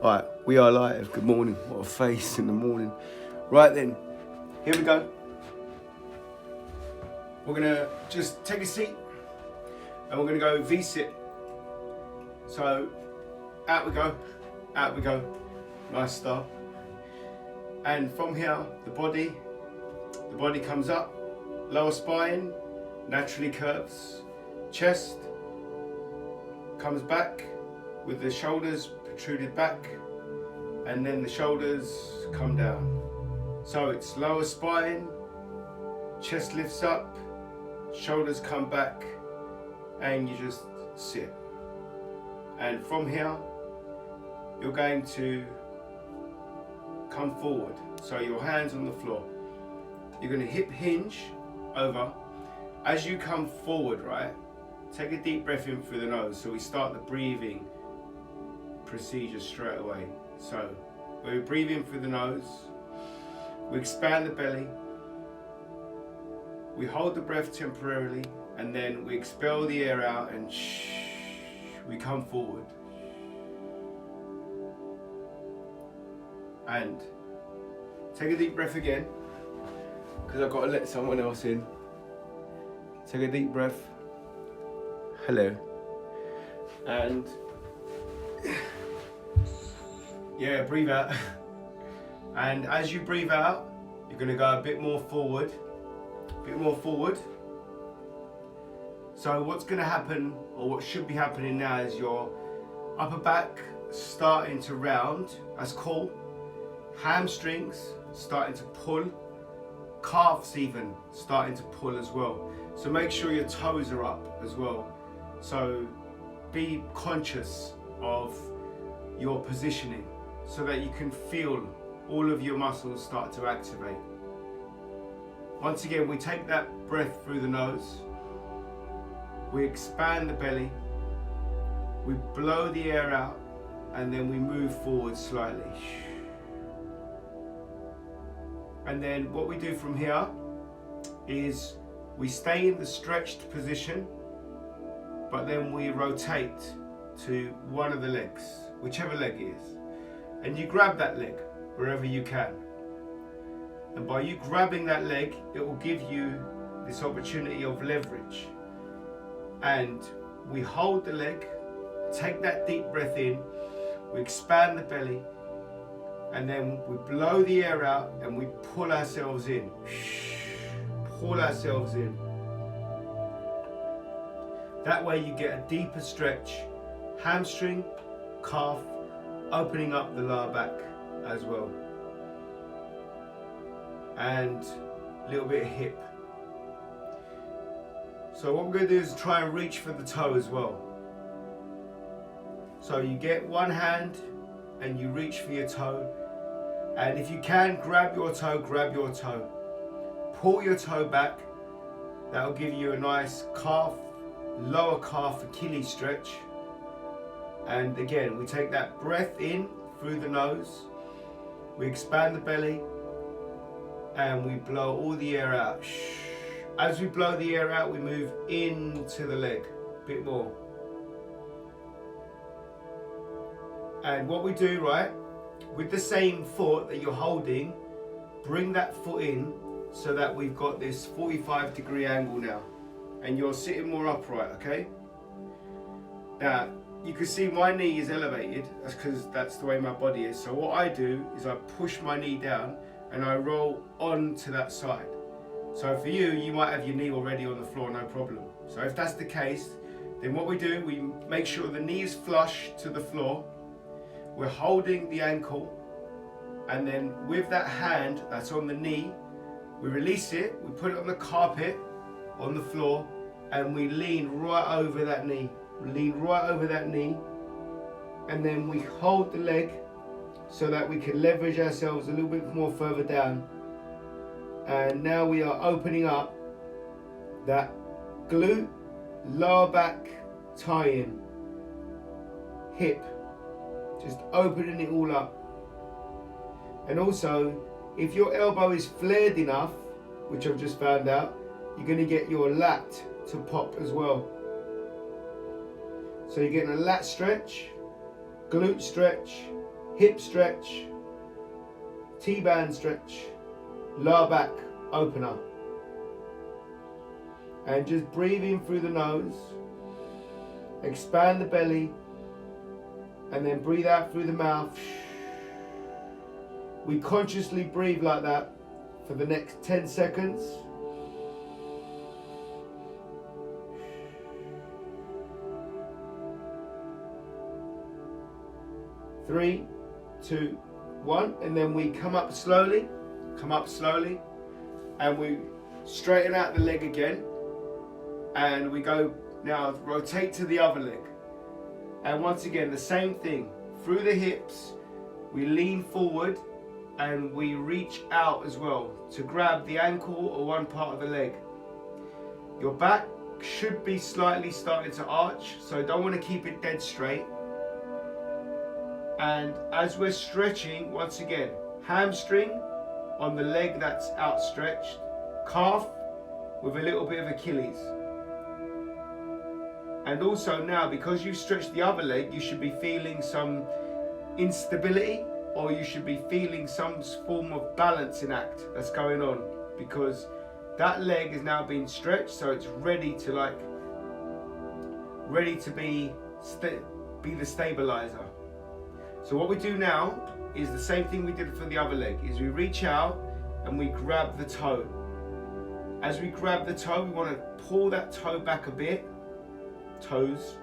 Right, we are live. Good morning. What a face in the morning. Right then, here we go. We're gonna just take a seat and we're gonna go V-sit. So out we go, out we go. Nice start. And from here, the body comes up, lower spine naturally curves, chest comes back with the shoulders protruded back, and then the shoulders come down. So it's lower spine, chest lifts up, shoulders come back, and you just sit. And from here, you're going to come forward. So your hands on the floor. You're going to hip hinge over. As you come forward, right, take a deep breath in through the nose. So we start the breathing procedure straight away. So we breathe in through the nose, we expand the belly, we hold the breath temporarily, and then we expel the air out and we come forward. And take a deep breath again, because I've got to let someone else in. Take a deep breath. Hello. And yeah, breathe out. And as you breathe out, you're going to go a bit more forward. So what's going to happen, or what should be happening now, is your upper back starting to round. That's cool. Hamstrings starting to pull. Calves even starting to pull as well. So make sure your toes are up as well. So be conscious of your positioning so that you can feel all of your muscles start to activate. Once again, we take that breath through the nose, we expand the belly, we blow the air out, and then we move forward slightly. And then what we do from here is we stay in the stretched position, but then we rotate to one of the legs, whichever leg it is. And you grab that leg wherever you can. And by you grabbing that leg, it will give you this opportunity of leverage. And we hold the leg, take that deep breath in, we expand the belly, and then we blow the air out and we pull ourselves in. Pull ourselves in. That way you get a deeper stretch, hamstring, calf, opening up the lower back as well. And a little bit of hip. So what we're going to do is try and reach for the toe as well. So you get one hand and you reach for your toe. And if you can, grab your toe, grab your toe. Pull your toe back. That'll give you a nice calf, lower calf Achilles stretch. And again, we take that breath in through the nose, we expand the belly, and we blow all the air out. As we blow the air out, we move into the leg a bit more. And what we do, right, with the same foot that you're holding, bring that foot in so that we've got this 45-degree angle now. And you're sitting more upright, okay? Now, you can see my knee is elevated. That's because that's the way my body is. So what I do is I push my knee down and I roll onto that side. So for you, you might have your knee already on the floor, no problem. So if that's the case, then what we do, we make sure the knee is flush to the floor. We're holding the ankle, and then with that hand that's on the knee, we release it, we put it on the carpet, on the floor, and we lean right over that knee. Lean right over that knee, and then we hold the leg so that we can leverage ourselves a little bit more further down. And now we are opening up that glute, lower back tie-in, hip, just opening it all up. And also, if your elbow is flared enough, which I've just found out, you're going to get your lat to pop as well. So you're getting a lat stretch, glute stretch, hip stretch, T-band stretch, lower back opener. And just breathe in through the nose, expand the belly, and then breathe out through the mouth. We consciously breathe like that for the next 10 seconds. Three, two, one, and then we come up slowly, and we straighten out the leg again, and we go now rotate to the other leg, and once again the same thing, through the hips, we lean forward and we reach out as well to grab the ankle or one part of the leg. Your back should be slightly starting to arch, so don't want to keep it dead straight. And as we're stretching, once again, hamstring on the leg that's outstretched, calf with a little bit of Achilles. And also now, because you've stretched the other leg, you should be feeling some instability, or you should be feeling some form of balancing act that's going on, because that leg is now being stretched, so it's ready to be the stabilizer. So what we do now is the same thing we did for the other leg, is we reach out and we grab the toe. As we grab the toe, we want to pull that toe back a bit, toes,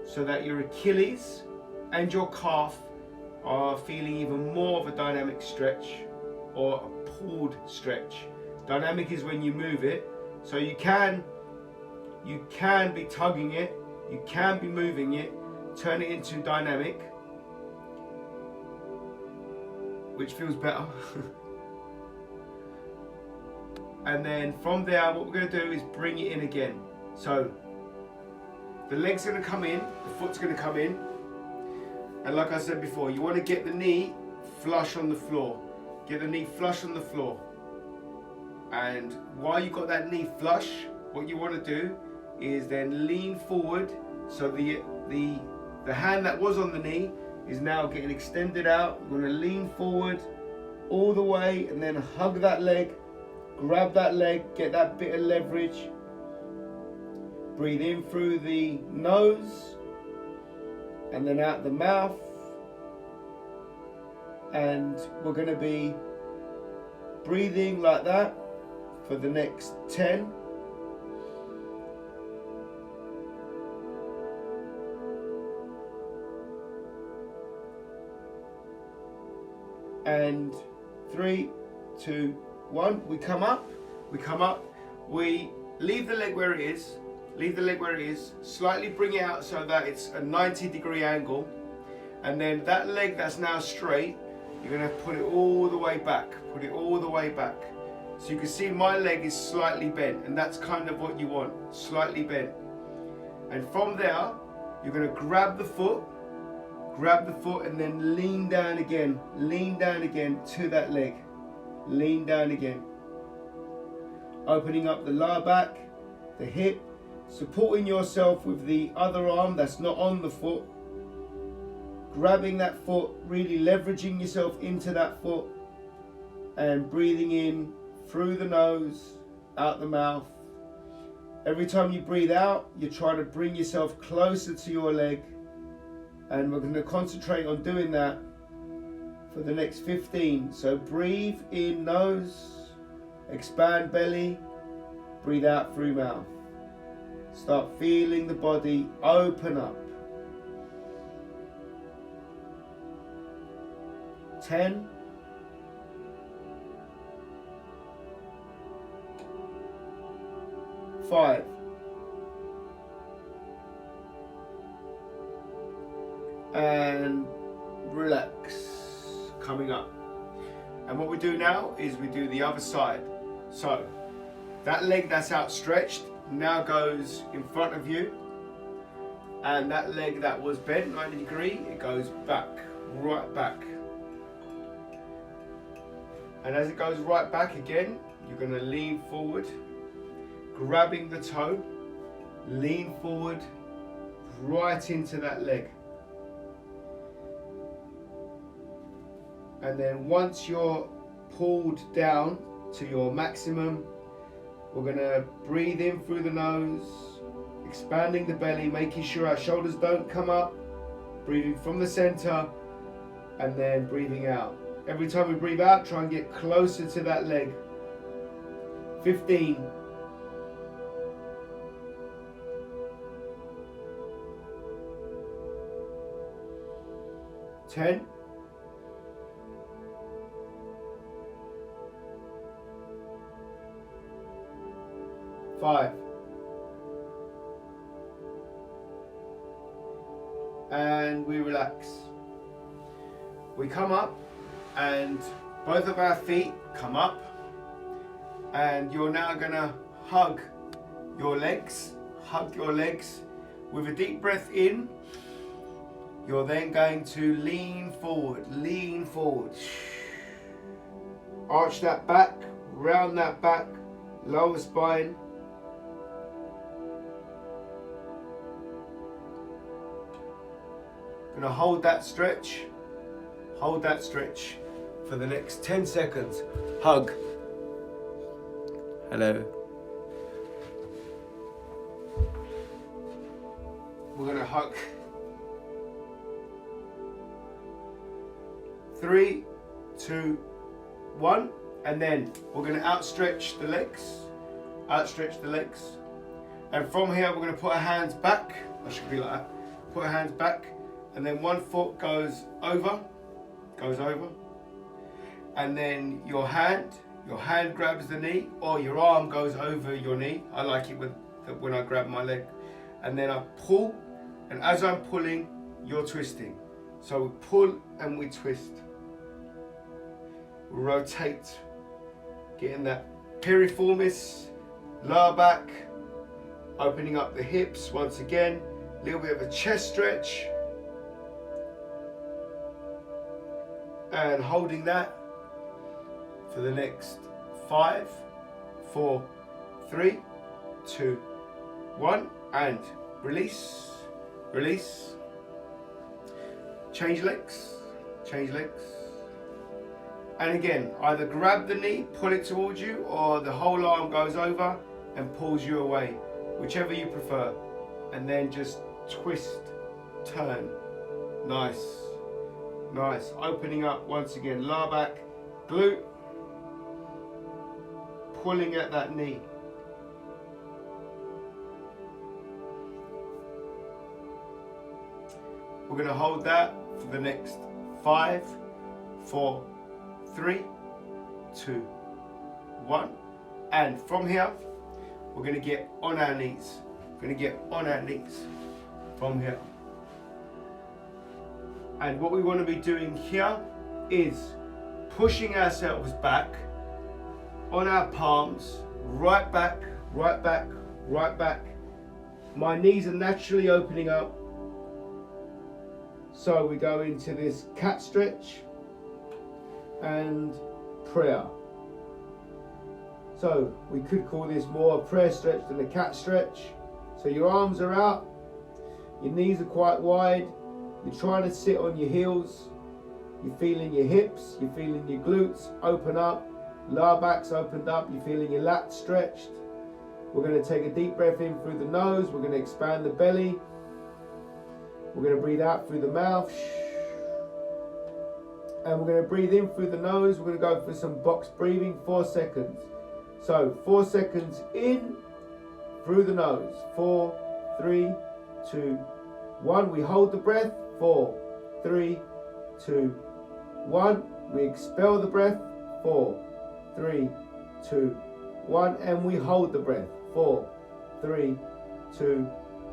so that your Achilles and your calf are feeling even more of a dynamic stretch, or a pulled stretch. Dynamic is when you move it, so you can be tugging it, you can be moving it, turn it into dynamic, which feels better. And then from there, what we're going to do is bring it in again. So the leg's going to come in, the foot's going to come in, and like I said before, you want to get the knee flush on the floor. Get the knee flush on the floor. And while you've got that knee flush, what you want to do is then lean forward, so the hand that was on the knee is now getting extended out. You're going to lean forward all the way and then hug that leg, grab that leg, get that bit of leverage. Breathe in through the nose and then out the mouth. And we're going to be breathing like that for the next 10. And 3, 2, 1. We come up, we leave the leg where it is, slightly bring it out so that it's a 90-degree angle, and then that leg that's now straight, you're going to put it all the way back, So you can see my leg is slightly bent, and that's kind of what you want, slightly bent. And from there, you're going to grab the foot and then lean down again to that leg, lean down again. Opening up the lower back, the hip, supporting yourself with the other arm that's not on the foot, grabbing that foot, really leveraging yourself into that foot, and breathing in through the nose, out the mouth. Every time you breathe out, you're trying to bring yourself closer to your leg, and we're going to concentrate on doing that for the next 15. So breathe in nose, expand belly, breathe out through mouth. Start feeling the body open up. 10. 5. And relax, coming up. And what we do now is we do the other side. So that leg that's outstretched now goes in front of you, and that leg that was bent 90 degree, it goes back, right back. And as it goes right back again, you're going to lean forward, grabbing the toe, lean forward right into that leg. And then once you're pulled down to your maximum, we're going to breathe in through the nose, expanding the belly, making sure our shoulders don't come up, breathing from the center, and then breathing out. Every time we breathe out, try and get closer to that leg. 15. 10. 5. And we relax. We come up and both of our feet come up, and you're now going to hug your legs. Hug your legs with a deep breath in. You're then going to lean forward, lean forward. Arch that back, round that back, lower spine. Gonna hold that stretch for the next 10 seconds. Hug. Hello. We're gonna hug. 3, 2, 1, and then we're going to outstretch the legs, and from here we're going to put our hands back. I should be like that. Put our hands back, and then one foot goes over, and then your hand grabs the knee, or your arm goes over your knee. I like it when I grab my leg, and then I pull, and as I'm pulling, you're twisting. So we pull and we twist. Rotate, getting that piriformis, lower back, opening up the hips once again, a little bit of a chest stretch, and holding that for the next 5, 4, 3, 2, 1, and release, release, change legs. And again, either grab the knee, pull it towards you, or the whole arm goes over and pulls you away, whichever you prefer. And then just twist, turn. Nice, nice. Opening up once again, lower back, glute, pulling at that knee. We're going to hold that for the next 5, 4, 3, 2, 1, and from here we're going to get on our knees. From here. And what we want to be doing here is pushing ourselves back on our palms, right back. My knees are naturally opening up. So we go into this cat stretch and prayer. So we could call this more a prayer stretch than a cat stretch. So your arms are out, your knees are quite wide, you're trying to sit on your heels, you're feeling your hips, you're feeling your glutes open up, lower back's opened up, you're feeling your lats stretched. We're going to take a deep breath in through the nose, we're going to expand the belly, we're going to breathe out through the mouth. And we're going to breathe in through the nose. We're going to go for some box breathing, 4 seconds. So 4 seconds in through the nose. 4, 3, 2, 1. We hold the breath. 4, 3, 2, 1. We expel the breath. 4, 3, 2, 1. And we hold the breath. 4, 3, 2,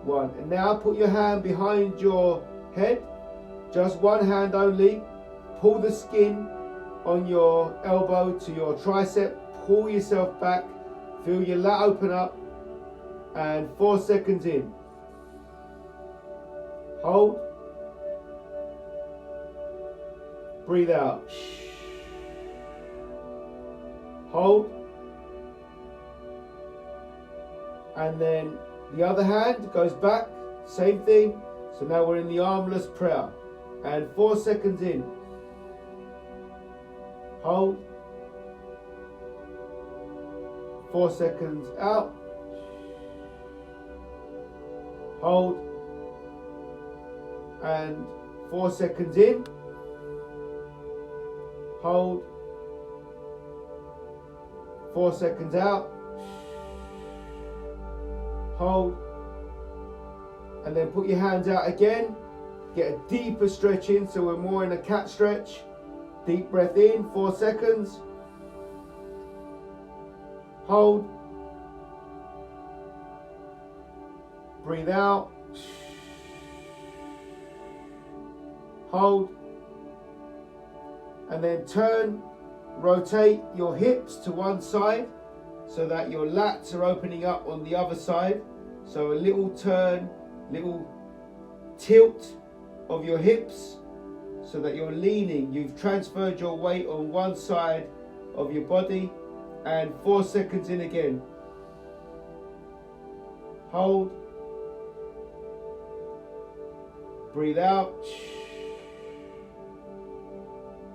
1. And now put your hand behind your head. Just one hand only. Pull the skin on your elbow to your tricep, pull yourself back, feel your lat open up, and 4 seconds in. Hold. Breathe out. Hold. And then the other hand goes back, same thing. So now we're in the armless prayer. And 4 seconds in. hold, 4 seconds out, hold, and 4 seconds in, hold, 4 seconds out, hold, and then put your hands out again. Get a deeper stretch in, so we're more in a cat stretch. Deep breath in, 4 seconds. Hold. Breathe out. Hold. And then turn, rotate your hips to one side so that your lats are opening up on the other side. So a little turn, little tilt of your hips so that you're leaning. You've transferred your weight on one side of your body, and 4 seconds in again. Hold. Breathe out.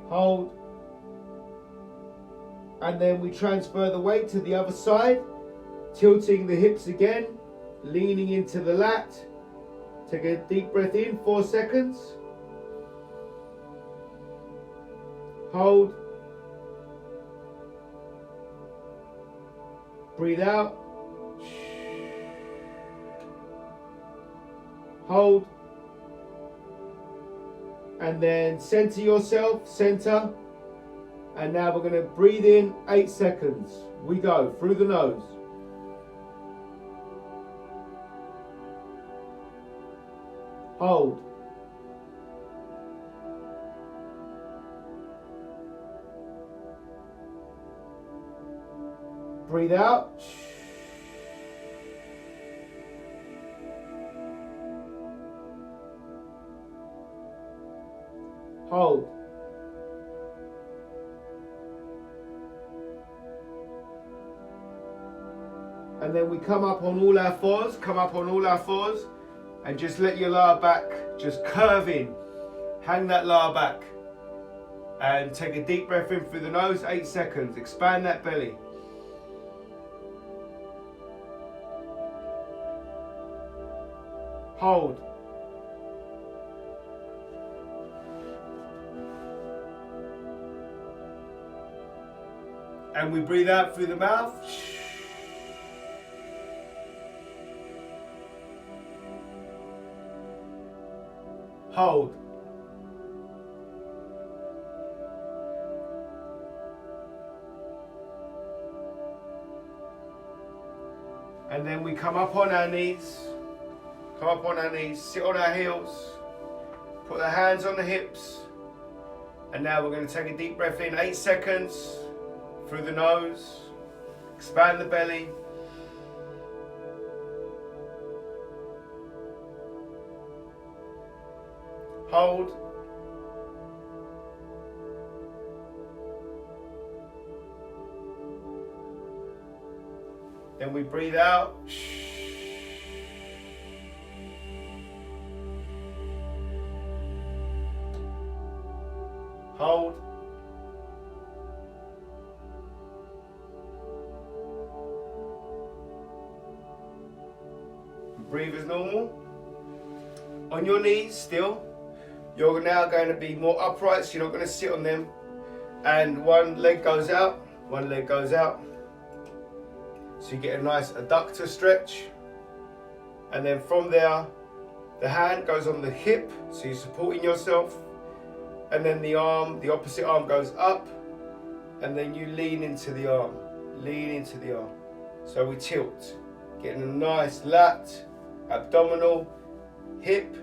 Hold. And then we transfer the weight to the other side, tilting the hips again, leaning into the lat. Take a deep breath in, 4 seconds. Hold. Breathe out. Hold. And then center yourself, center. And now we're going to breathe in 8 seconds. We go through the nose. Hold. Breathe out. Hold. And then we come up on all our fours, and just let your lower back just curve in. Hang that lower back. And take a deep breath in through the nose, 8 seconds. Expand that belly. Hold. And we breathe out through the mouth. Hold. And then we come up on our knees. Come up on our knees, sit on our heels, put our hands on the hips. And now we're going to take a deep breath in, 8 seconds, through the nose. Expand the belly. Hold. Then we breathe out. Hold. Breathe as normal. On your knees still. You're now going to be more upright, so you're not going to sit on them. And one leg goes out, one leg goes out. So you get a nice adductor stretch. And then from there, the hand goes on the hip, so you're supporting yourself. And then the arm, the opposite arm goes up. And then you lean into the arm, lean into the arm. So we tilt, getting a nice lat, abdominal, hip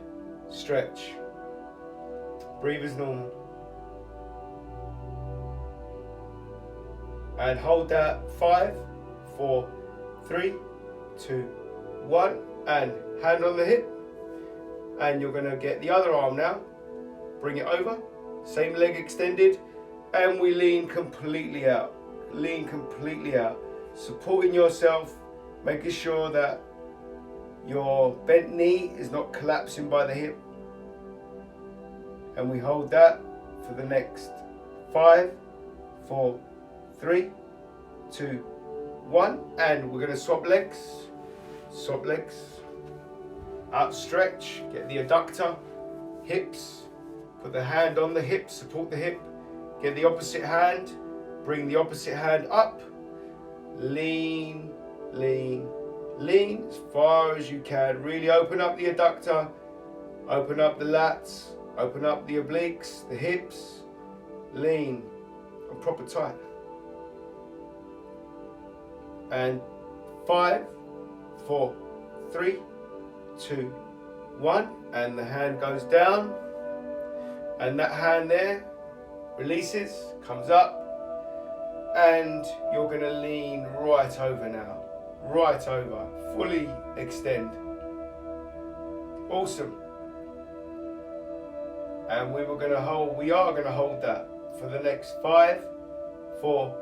stretch. Breathe as normal. And hold that 5, 4, 3, 2, 1. And hand on the hip. And you're going to get the other arm now. Bring it over. Same leg extended. And we lean completely out. Lean completely out. Supporting yourself. Making sure that your bent knee is not collapsing by the hip. And we hold that for the next 5, 4, 3, 2, 1. And we're going to swap legs. Swap legs. Outstretch. Get the adductor. Hips. Put the hand on the hip. Support the hip. Get the opposite hand. Bring the opposite hand up. Lean, lean, lean as far as you can. Really open up the adductor. Open up the lats. Open up the obliques, the hips. Lean and proper tight. And 5, 4, 3, 2, 1. And the hand goes down. And that hand there releases, comes up. And you're going to lean right over now. Right over. Fully extend. Awesome. And we are going to hold that for the next 5, 4,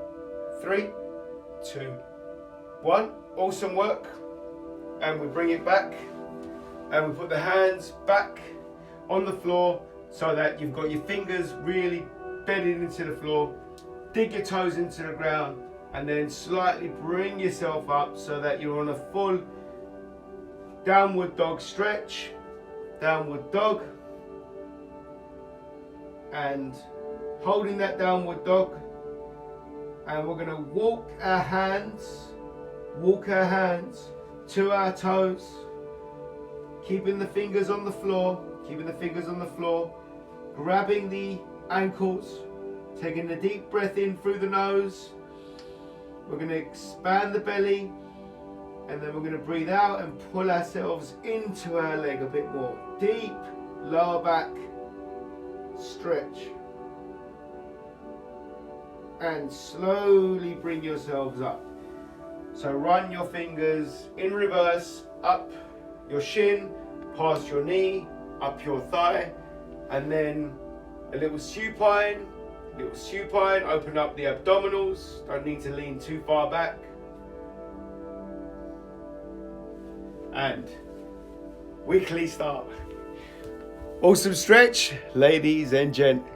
3, 2, 1. Awesome work. And we bring it back. And we put the hands back on the floor so that you've got your fingers really bedded into the floor. Dig your toes into the ground and then slightly bring yourself up so that you're on a full downward dog stretch. Downward dog. And holding that downward dog. And we're going to walk our hands to our toes. Keeping the fingers on the floor. Grabbing the ankles. Taking a deep breath in through the nose. We're going to expand the belly. And then we're going to breathe out and pull ourselves into our leg a bit more. Deep lower back stretch. And slowly bring yourselves up. So run your fingers in reverse up your shin, past your knee, up your thigh. And then a little supine. Open up the abdominals. Don't need to lean too far back. And weekly start. Awesome stretch, ladies and gents.